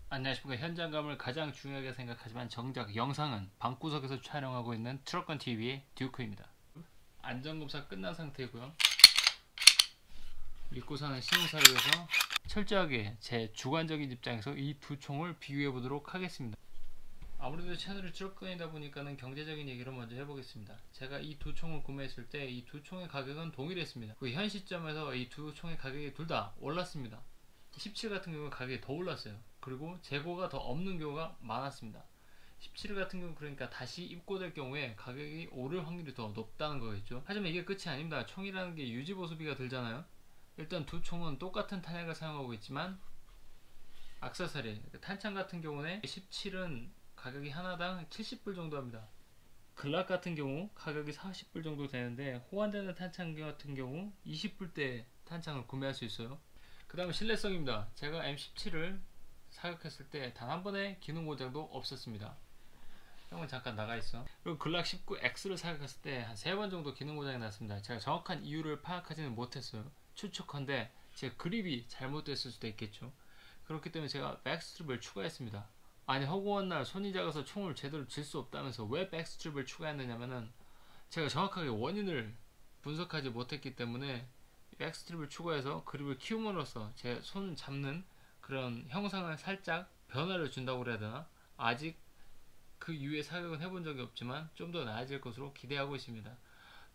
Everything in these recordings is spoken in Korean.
안녕하십니까. 현장감을 가장 중요하게 생각하지만 정작 영상은 방구석에서 촬영하고 있는 트럭건TV의 듀크입니다. 안전검사 끝난 상태고요. 믿고 사는 신용사를 위해서 철저하게 제 주관적인 입장에서 이 두 총을 비교해 보도록 하겠습니다. 아무래도 채널이 트럭건이다 보니까는 경제적인 얘기를 먼저 해보겠습니다. 제가 이 두 총을 구매했을 때 이 두 총의 가격은 동일했습니다. 그 현 시점에서 이 두 총의 가격이 둘 다 올랐습니다. 17 같은 경우는 가격이 더 올랐어요. 그리고 재고가 더 없는 경우가 많았습니다. 17 같은 경우 그러니까 다시 입고될 경우에 가격이 오를 확률이 더 높다는 거겠죠. 하지만 이게 끝이 아닙니다. 총이라는 게 유지보수비가 들잖아요. 일단 두 총은 똑같은 탄약을 사용하고 있지만 액세서리, 탄창 같은 경우는 17은 가격이 하나당 70불 정도 합니다. 글락 같은 경우 가격이 40불 정도 되는데 호환되는 탄창 같은 경우 20불대 탄창을 구매할 수 있어요. 그 다음 신뢰성입니다. 제가 M17을 사격했을 때 단 한 번의 기능 고장도 없었습니다. 형은 잠깐 나가 있어. 그리고 글락 19X를 사격했을 때 한 3번 정도 기능 고장이 났습니다. 제가 정확한 이유를 파악하지는 못했어요. 추측컨대 제 그립이 잘못됐을 수도 있겠죠. 그렇기 때문에 제가 백스트립을 추가했습니다. 아니 허구한 날 손이 작아서 총을 제대로 질 수 없다면서 왜 백스트립을 추가했느냐면은 제가 정확하게 원인을 분석하지 못했기 때문에 백스트립을 추가해서 그립을 키움으로써 제 손 잡는 그런 형상을 살짝 변화를 준다고 그래야 되나? 아직 그 이후에 사격은 해본 적이 없지만 좀 더 나아질 것으로 기대하고 있습니다.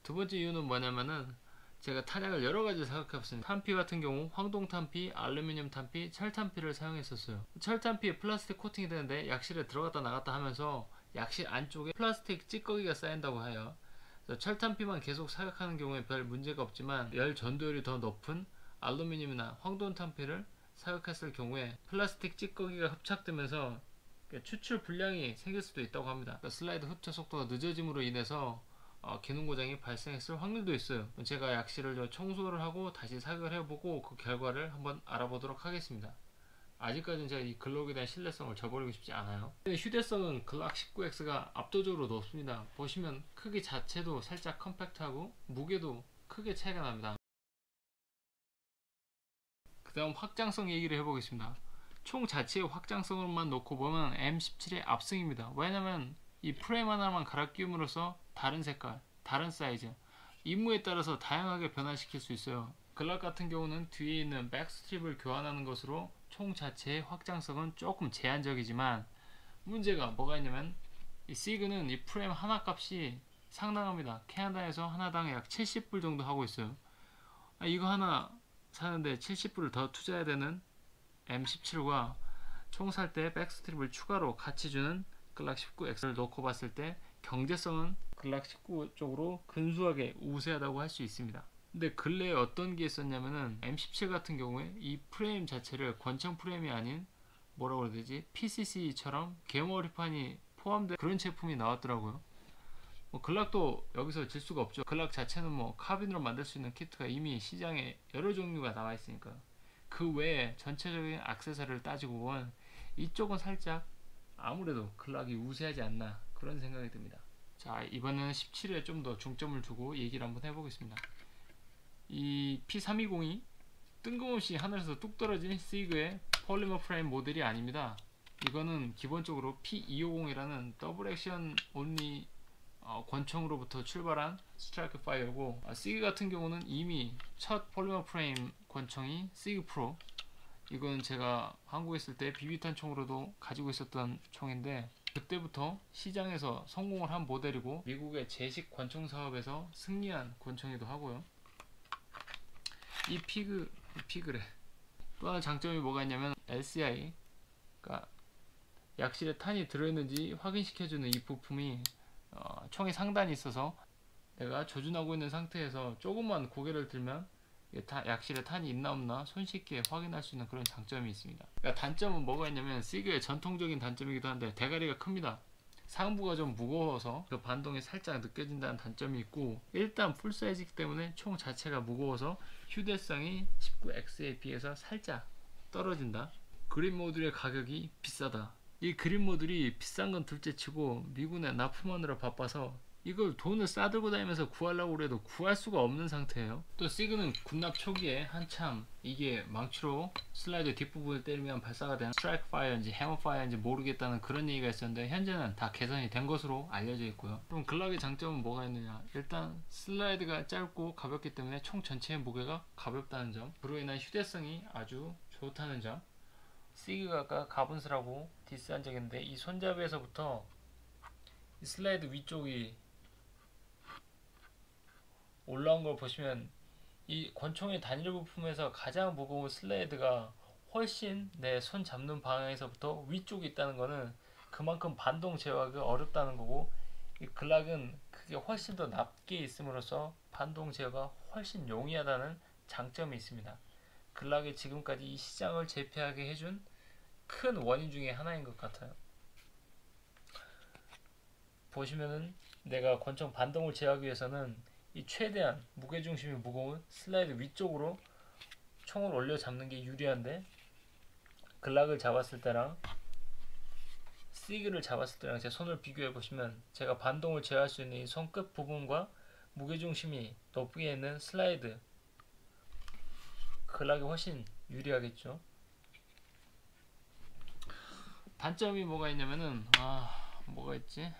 두 번째 이유는 뭐냐면은 제가 탄약을 여러 가지 사격해봤습니다. 탄피 같은 경우 황동 탄피, 알루미늄 탄피, 철 탄피를 사용했었어요. 철 탄피에 플라스틱 코팅이 되는데 약실에 들어갔다 나갔다 하면서 약실 안쪽에 플라스틱 찌꺼기가 쌓인다고 해요. 철 탄피만 계속 사격하는 경우에 별 문제가 없지만 열 전도율이 더 높은 알루미늄이나 황동 탄피를 사격했을 경우에 플라스틱 찌꺼기가 흡착되면서 추출 불량이 생길 수도 있다고 합니다. 슬라이드 흡착 속도가 늦어짐으로 인해서 기능 고장이 발생했을 확률도 있어요. 제가 약실을 청소를 하고 다시 사격을 해보고 그 결과를 한번 알아보도록 하겠습니다. 아직까지는 제가 이 글록에 대한 신뢰성을 저버리고 싶지 않아요. 휴대성은 글락 19X가 압도적으로 높습니다. 보시면 크기 자체도 살짝 컴팩트하고 무게도 크게 차이가 납니다. 그 다음 확장성 얘기를 해보겠습니다. 총 자체의 확장성으로만 놓고 보면 M17의 압승입니다. 왜냐면 이 프레임 하나만 갈아 끼움으로써 다른 색깔, 다른 사이즈, 임무에 따라서 다양하게 변화시킬 수 있어요. 글락 같은 경우는 뒤에 있는 백스트립을 교환하는 것으로 총 자체의 확장성은 조금 제한적이지만 문제가 뭐가 있냐면 이 시그는 이 프레임 하나 값이 상당합니다. 캐나다에서 하나당 약 70불 정도 하고 있어요. 이거 하나 사는데 70불을 더 투자해야 되는 M17과 총 살 때 백스트립을 추가로 같이 주는 글락 19X를 놓고 봤을 때 경제성은 글락 19 쪽으로 근소하게 우세하다고 할 수 있습니다. 근데 근래에 어떤 게 있었냐면은 M17 같은 경우에 이 프레임 자체를 권총 프레임이 아닌 뭐라고 해야 되지? PCC처럼 개머리판이 포함된 그런 제품이 나왔더라고요. 글락도 여기서 질 수가 없죠. 글락 자체는 카빈으로 만들 수 있는 키트가 이미 시장에 여러 종류가 나와 있으니까요. 그 외에 전체적인 액세서리를 따지고 보면 이쪽은 살짝 아무래도 글락이 우세하지 않나 그런 생각이 듭니다. 자, 이번에는 17에 좀 더 중점을 두고 얘기를 한번 해보겠습니다. 이 P320이 뜬금없이 하늘에서 뚝 떨어진 시그의 폴리머 프레임 모델이 아닙니다. 이거는 기본적으로 P250이라는 더블 액션 온리 권총으로부터 출발한 스트라이크 파이어고, 시그 같은 경우는 이미 첫 폴리머 프레임 권총이 시그 프로, 이건 제가 한국에 있을 때 비비탄 총으로도 가지고 있었던 총인데 그때부터 시장에서 성공을 한 모델이고 미국의 제식 권총 사업에서 승리한 권총이기도 하고요. 이 피그래. 또 하나 장점이 뭐가 있냐면 LCI, 그러니까 약실에 탄이 들어있는지 확인시켜주는 이 부품이 총의 상단이 있어서 내가 조준하고 있는 상태에서 조금만 고개를 들면 약실에 탄이 있나 없나 손쉽게 확인할 수 있는 그런 장점이 있습니다. 그러니까 단점은 뭐가 있냐면 시그의 전통적인 단점이기도 한데 대가리가 큽니다. 상부가 좀 무거워서 그 반동이 살짝 느껴진다는 단점이 있고, 일단 풀사이즈이기 때문에 총 자체가 무거워서 휴대성이 19X에 비해서 살짝 떨어진다. 그린 모듈의 가격이 비싸다. 이 그린 모듈이 비싼 건 둘째치고 미군에 납품하느라 바빠서 이걸 돈을 싸들고 다니면서 구하려고 그래도 구할 수가 없는 상태예요. 또 시그는 군납 초기에 한참 이게 망치로 슬라이드 뒷부분을 때리면 발사가 되는 스트라이크 파이어인지 해머 파이어인지 모르겠다는 그런 얘기가 있었는데 현재는 다 개선이 된 것으로 알려져 있고요. 그럼 글락의 장점은 뭐가 있느냐? 일단 슬라이드가 짧고 가볍기 때문에 총 전체의 무게가 가볍다는 점, 그로 인한 휴대성이 아주 좋다는 점. 시그가 아까 가분스라고 디스한 적이 있는데 이 손잡이에서부터 이 슬라이드 위쪽이 올라온 걸 보시면 이 권총의 단일 부품에서 가장 무거운 슬레이드가 훨씬 내 손 잡는 방향에서부터 위쪽에 있다는 거는 그만큼 반동 제어하기가 어렵다는 거고, 이 글락은 그게 훨씬 더 낮게 있음으로써 반동 제어가 훨씬 용이하다는 장점이 있습니다. 글락이 지금까지 이 시장을 제패하게 해준 큰 원인 중에 하나인 것 같아요. 보시면은 내가 권총 반동을 제어하기 위해서는 이 최대한 무게중심이 무거운 슬라이드 위쪽으로 총을 올려 잡는 게 유리한데, 글락을 잡았을 때랑 시그를 잡았을 때랑 제 손을 비교해 보시면 제가 반동을 제어할 수 있는 이 손끝 부분과 무게중심이 높게 있는 슬라이드, 글락이 훨씬 유리하겠죠. 단점이 뭐가 있냐면은 뭐가 있지?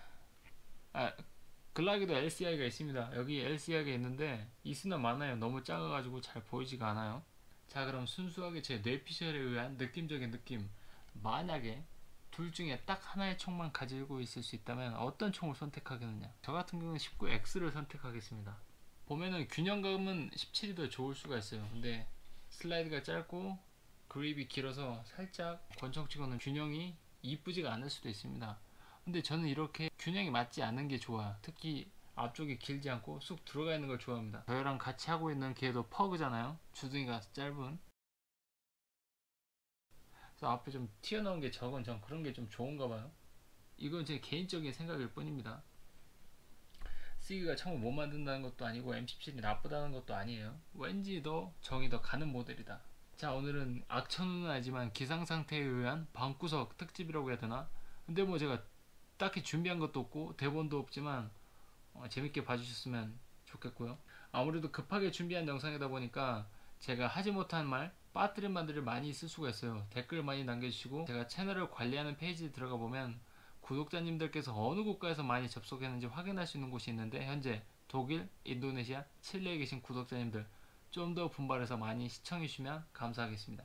글락에도 LCI가 있습니다. 여기 LCI가 있는데 있으나 많아요. 너무 작아가지고 잘 보이지가 않아요. 자, 그럼 순수하게 제 뇌피셜에 의한 느낌적인 느낌, 만약에 둘 중에 딱 하나의 총만 가지고 있을 수 있다면 어떤 총을 선택하겠느냐? 저 같은 경우는 19X를 선택하겠습니다. 보면은 균형감은 17이 더 좋을 수가 있어요. 근데 슬라이드가 짧고 그립이 길어서 살짝 권총치고는 균형이 이쁘지가 않을 수도 있습니다. 근데 저는 이렇게 균형이 맞지 않는 게 좋아요. 특히 앞쪽이 길지 않고 쑥 들어가 있는 걸 좋아합니다. 저희랑 같이 하고 있는 걔도 퍼그잖아요. 주둥이가 짧은. 그래서 앞에 좀 튀어나온 게 적은 전 그런 게 좀 좋은가 봐요. 이건 제 개인적인 생각일 뿐입니다. 시기가 총을 못 만든다는 것도 아니고 M17이 나쁘다는 것도 아니에요. 왠지 더 정이 더 가는 모델이다. 자, 오늘은 악천후는 아니지만 기상상태에 의한 방구석 특집이라고 해야 되나? 근데 뭐 제가 딱히 준비한 것도 없고 대본도 없지만 재밌게 봐주셨으면 좋겠고요. 아무래도 급하게 준비한 영상이다 보니까 제가 하지 못한 말, 빠뜨린 말들을 많이 쓸 수가 있어요. 댓글 많이 남겨주시고 제가 채널을 관리하는 페이지에 들어가 보면 구독자님들께서 어느 국가에서 많이 접속했는지 확인할 수 있는 곳이 있는데 현재 독일, 인도네시아, 칠레에 계신 구독자님들 좀 더 분발해서 많이 시청해 주시면 감사하겠습니다.